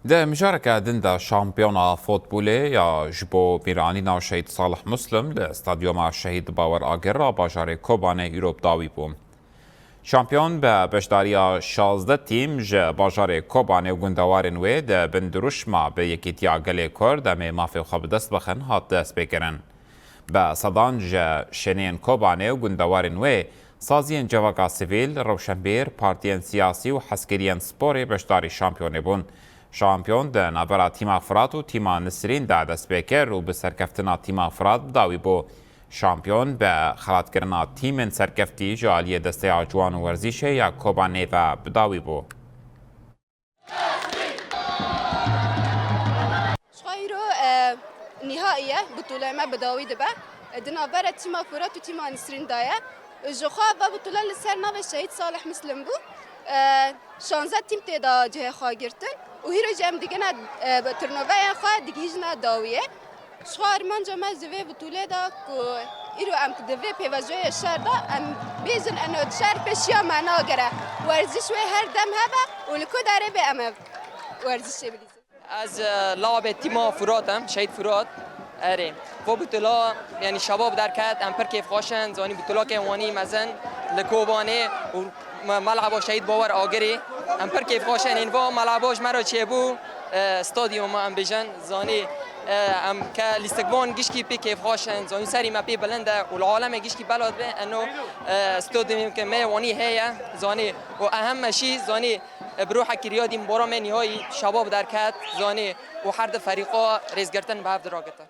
ده مشاركة دندا شامبيونا فوتبولي يا جبو بيرانينا شهيد صالح مسلم لاستاديوم الشهيد باور آگر باجار کوبانه ایروب داوی بوم. شامپیون به بشداریا 16 تیم جه باجار کوبانه و گندوارن وی ده بندروشما به یکیتیا گلی کرد امی مافی خواب دست بخن هات دست بکرن. به صدان جه شنین کوبانه و گندوارن وی سازین جواگا سیویل، روشنبیر، پارتین سیاسی و حسکرین سپوری بشداری شامپیونه بون. شامپیون ده نبرا تیم افراد و تیم نسرین ده دست بکر و به سرکفتنا تیم افراد بداوی بو. شامپیون به خلات کردن تیم سرکفتی جالی دسته آجوان و ورزیشه یا کوبانه و بداوی بو. شخيرو نهائية بطولة ما بداوي دبا دنابرة تيما فرات و تيما نسرين دايا جوخا بطولة لسر ناو الشهيد صالح مسلم بو 16 تيم تيدا جهة خاگرتن و هيرو جام ديگنا ترنوفايا خوا ديگيجنا داوية شخار من جمع زوي بطولة دا كو إيرو أم كدوي بيواجوية الشهر دا أم بيزن أنو الشهر بشيا معنا گره ورزش وي هر دم هبا ولكو داره بي أم ورزش بليزن از لاعب تیم فراتم شهید فرات اره و بطولا یعنی شباب درکت امپر کیف خوشن زانی بطولا که وانی مزن لکوبانه و ملعب شهید باور آگری امپر کیف خوشن این و ملعباش مرا چه بو استادیوم ام بیژن زانی ام که لیستگوان گیشکی پی کیف خوشن زانی سری ما پی بلنده و العالم گیشکی بلاد به انه استادیوم که می وانی هیا زانی و اهم شی زانی بروح کریادی مباراه نهایی شباب درکت زانی و هر دو فریقا ریز گرتن به هفت راگته